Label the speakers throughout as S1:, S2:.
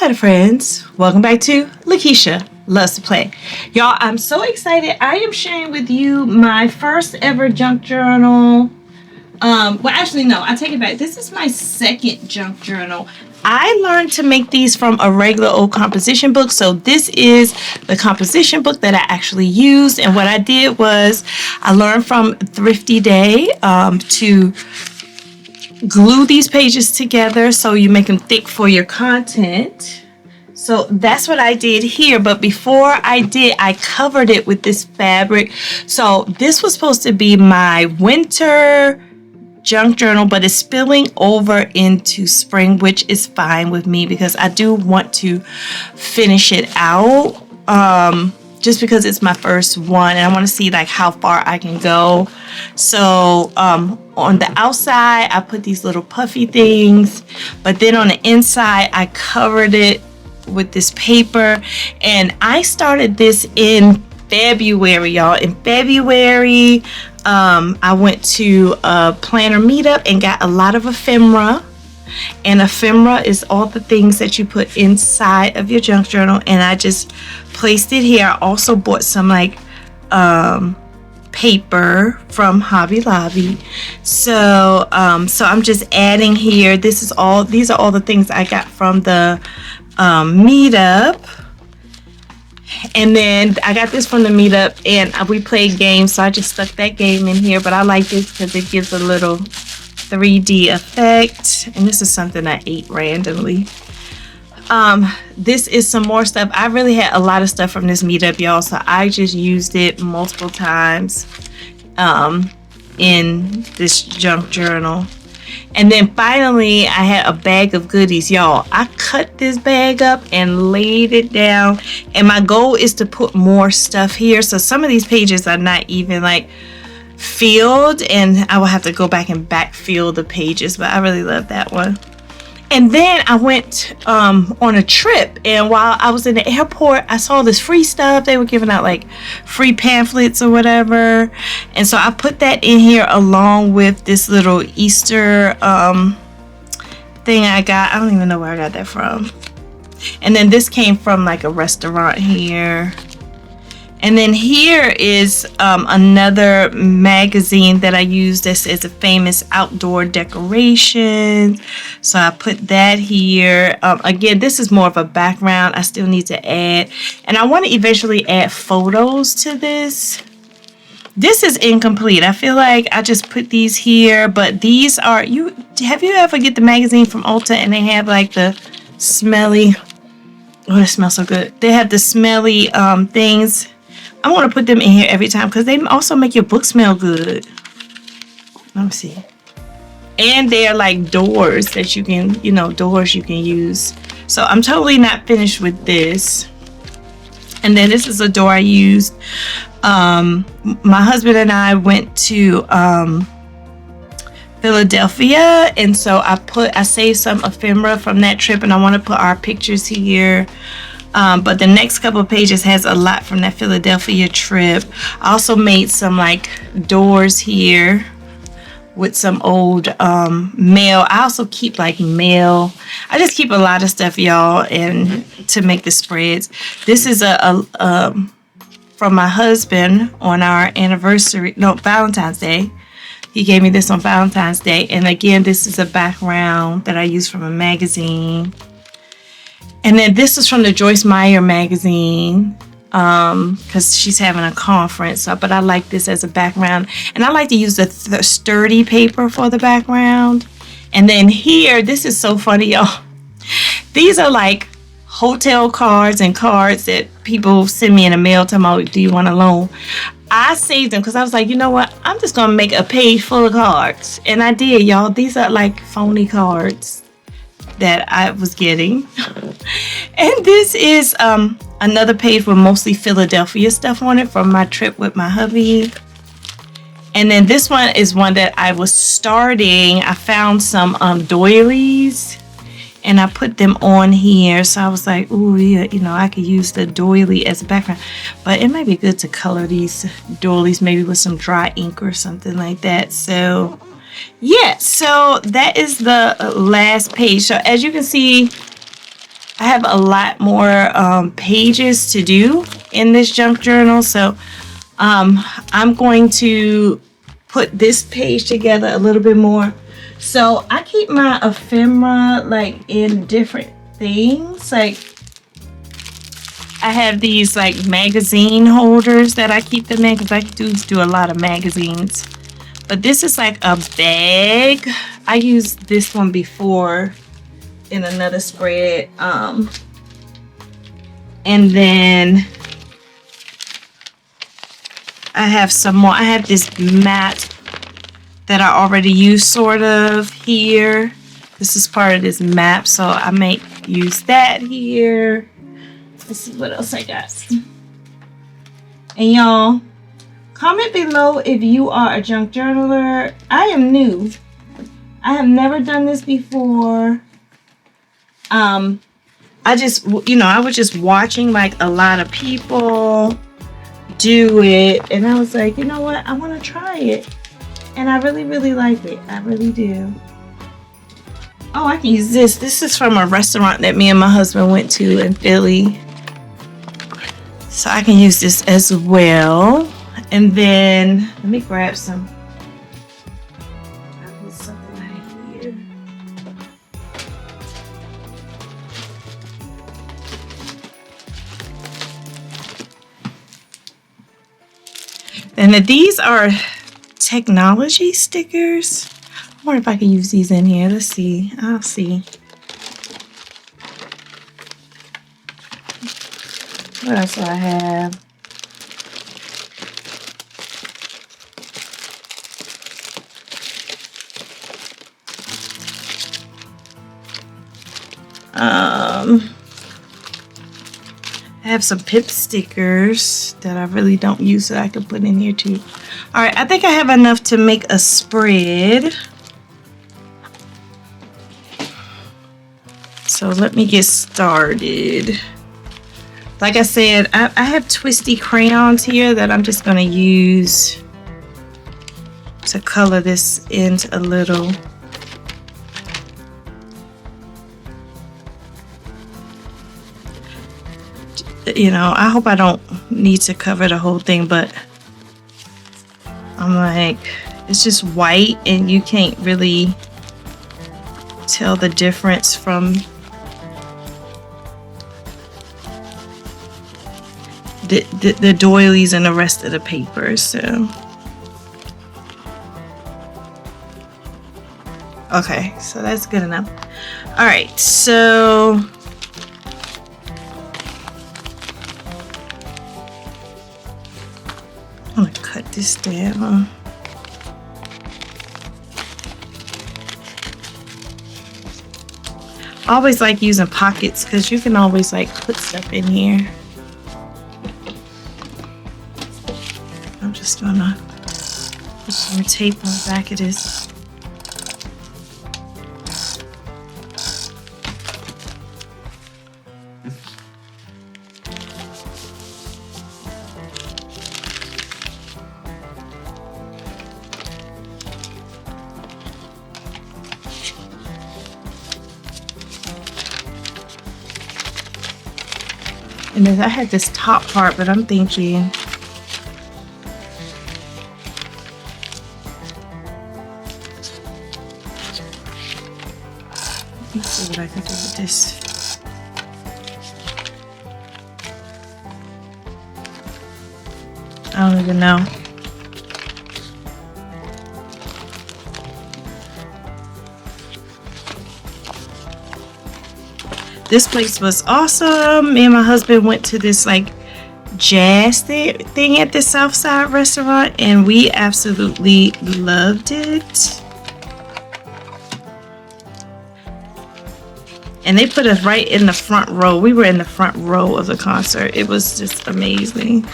S1: Hi friends, welcome back to Lakeisha Loves to Play. Y'all, I'm so excited. I am sharing with you my first ever junk journal. Well, actually, no, I take it back. This is my second junk journal. I learned to make these from a regular old composition book. So this is the composition book that I actually used. And what I did was I learned from Thrifty Day to glue these pages together so you make them thick for your content. So that's what I did here. But before I did, I covered it with this fabric. So this was supposed to be my winter junk journal, but it's spilling over into spring, which is fine with me because I do want to finish it out. Just because it's my first one and I want to see like how far I can go. So on the outside I put these little puffy things, but then on the inside I covered it with this paper. And I started this in February, y'all. In February I went to a planner meetup and got a lot of ephemera. And ephemera is all the things that you put inside of your junk journal, and I just placed it here. I also bought some like paper from Hobby Lobby. So I'm just adding here. These are all the things I got from the meetup. And then I got this from the meetup and we played games, so I just stuck that game in here. But I like this because it gives a little 3D effect, and this is something I ate randomly. This is some more stuff. I really had a lot of stuff from this meetup, y'all, so I just used it multiple times in this junk journal. And then finally I had a bag of goodies, y'all. I cut this bag up and laid it down, and my goal is to put more stuff here. So some of these pages are not even like filled, and I will have to go back and backfill the pages, but I really love that one. And then I went on a trip, and while I was in the airport I saw this free stuff. They were giving out like free pamphlets or whatever, and so I put that in here along with this little Easter thing I got. I don't even know where I got that from. And then this came from like a restaurant here. And then here is another magazine that I used. This is a famous outdoor decoration. So I put that here. Again, this is more of a background. I still need to add. And I want to eventually add photos to this. This is incomplete. I feel like I just put these here. But these are, have you ever get the magazine from Ulta and they have like the smelly, oh, it smells so good. They have the smelly things. I want to put them in here every time because they also make your book smell good. Let me see. And they're like doors that you can, doors you can use. So I'm totally not finished with this. And then this is a door I used. My husband and I went to Philadelphia, and so I saved some ephemera from that trip, and I want to put our pictures here. But the next couple of pages has a lot from that Philadelphia trip. I also made some like doors here with some old mail. I also keep like mail. I just keep a lot of stuff, y'all, and to make the spreads. This is from my husband on our Valentine's Day. He gave me this on Valentine's Day. And again, this is a background that I used from a magazine. And then this is from the Joyce Meyer magazine because she's having a conference. But I like this as a background. And I like to use the sturdy paper for the background. And then here, this is so funny, y'all. These are like hotel cards and cards that people send me in the mail talking about, do you want a loan? I saved them because I was like, you know what? I'm just going to make a page full of cards. And I did, y'all. These are like phony cards that I was getting. And this is another page with mostly Philadelphia stuff on it from my trip with my hubby. And then this one is one that I was starting. I found some doilies and I put them on here. So I was like, ooh, yeah, I could use the doily as a background. But it might be good to color these doilies maybe with some dry ink or something like that. So yeah, so that is the last page. So as you can see, I have a lot more pages to do in this junk journal. So I'm going to put this page together a little bit more. So I keep my ephemera like in different things. Like I have these like magazine holders that I keep them in because I do a lot of magazines. But this is like a bag. I used this one before in another spread. And then I have some more. I have this mat that I already used sort of here. This is part of this map, so I may use that here. Let's see what else I got. And y'all, comment below if you are a junk journaler. I am new. I have never done this before. I just, I was just watching like a lot of people do it, and I was like, you know what, I want to try it, and I really, really like it. I really do. Oh, I can use this. This is from a restaurant that me and my husband went to in Philly, so I can use this as well. And then let me grab some. I'll put something right here. And these are technology stickers. I wonder if I can use these in here. Let's see. I'll see. What else do I have? I have some pip stickers that I really don't use that I can put in here too. All right, I think I have enough to make a spread. So let me get started. Like I said, I have twisty crayons here that I'm just going to use to color this in a little. I hope I don't need to cover the whole thing, but I'm like, it's just white and you can't really tell the difference from the doilies and the rest of the paper. So okay, so that's good enough. All right, so I'm gonna cut this down. I always like using pockets because you can always like put stuff in here. I'm just gonna put some tape on the back of this. And then I had this top part, but I'm thinking let's see what I can do with this. I don't even know. This place was awesome. Me and my husband went to this like jazz thing at the Southside restaurant, and we absolutely loved it. And they put us right in the front row. We were in the front row of the concert. It was just amazing.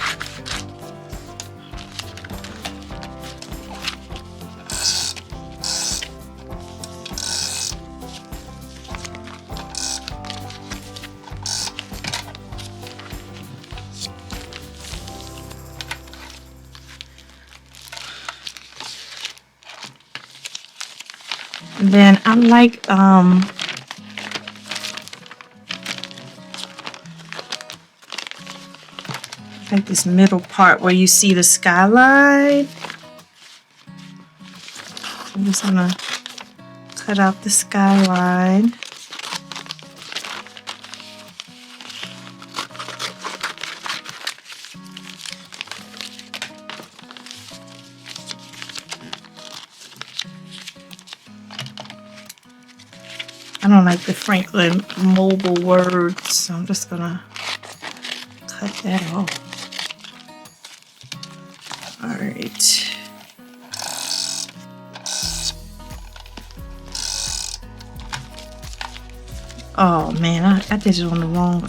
S1: And then I like Like this middle part where you see the skyline. I'm just gonna cut out the skyline. I don't like the Franklin mobile words, so I'm just gonna cut that off. All right. Oh man, I did it on the wrong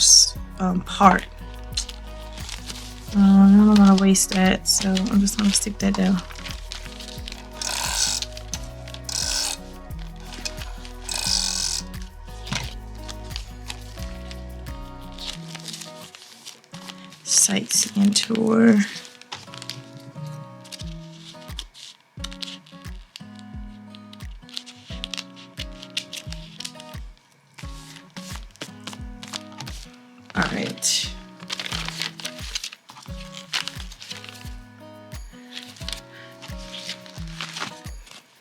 S1: part. I don't want to waste that, so I'm just gonna stick that down. Sightseeing tour. All right.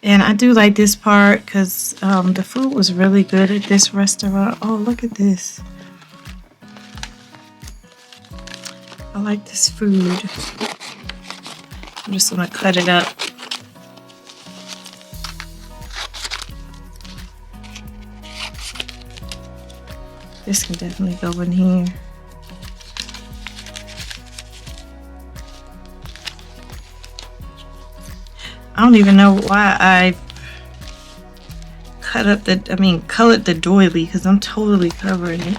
S1: And I do like this part because the food was really good at this restaurant. Oh, look at this. I like this food. I'm just gonna cut it up. This can definitely go in here. I don't even know why I colored the doily, because I'm totally covering it.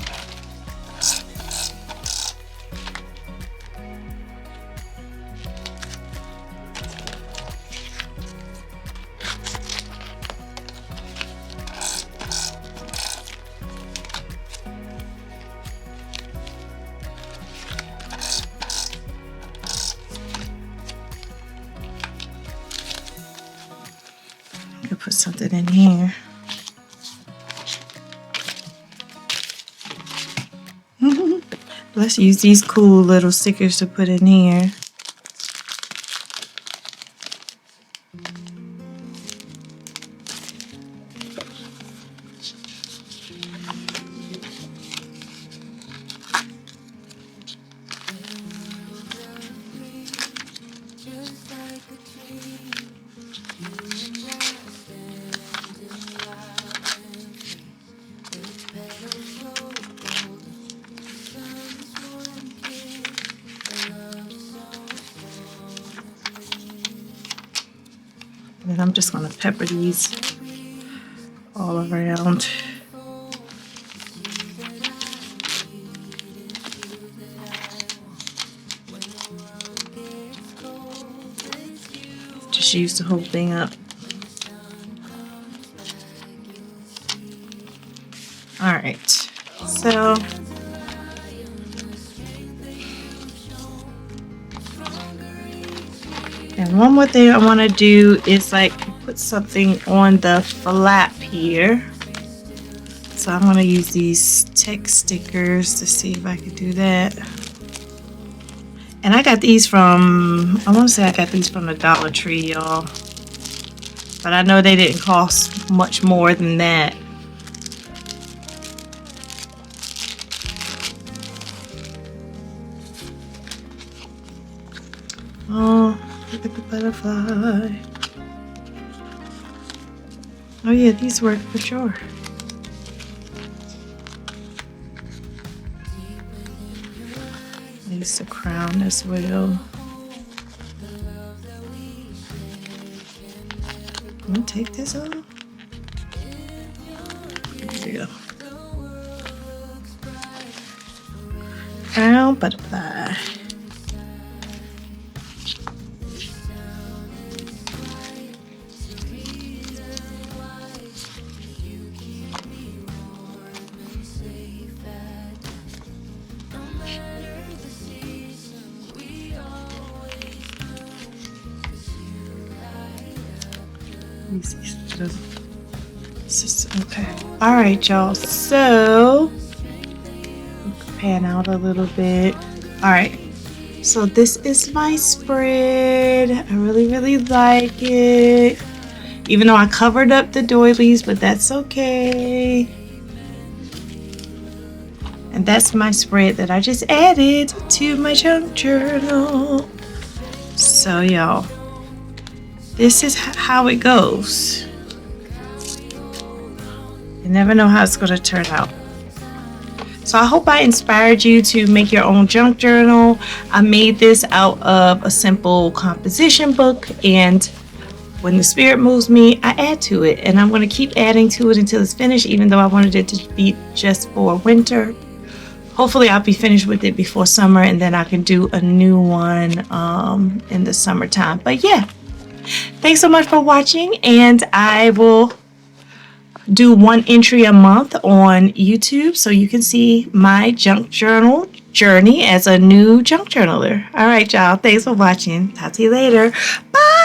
S1: Put something in here. Let's use these cool little stickers to put in here. And I'm just going to pepper these all around. Just use the whole thing up. All right, so and one more thing I want to do is like put something on the flap here. So I'm going to use these text stickers to see if I can do that. And I got these from, I want to say I got these from the Dollar Tree, y'all. But I know they didn't cost much more than that. Oh, look at the butterfly. Oh yeah, these work for sure. Use the crown as well. I'm gonna take this off. There you go. Crown butterfly. Okay. All right, y'all. So pan out a little bit. All right. So this is my spread. I really like it. Even though I covered up the doilies, but that's okay. And that's my spread that I just added to my junk journal. So y'all, this is how it goes. You never know how it's going to turn out. So I hope I inspired you to make your own junk journal. I made this out of a simple composition book, and when the spirit moves me, I add to it. And I'm going to keep adding to it until it's finished, even though I wanted it to be just for winter. Hopefully I'll be finished with it before summer, and then I can do a new one in the summertime. But yeah, thanks so much for watching, and I will do one entry a month on YouTube so you can see my junk journal journey as a new junk journaler. All right, y'all. Thanks for watching. Talk to you later. Bye.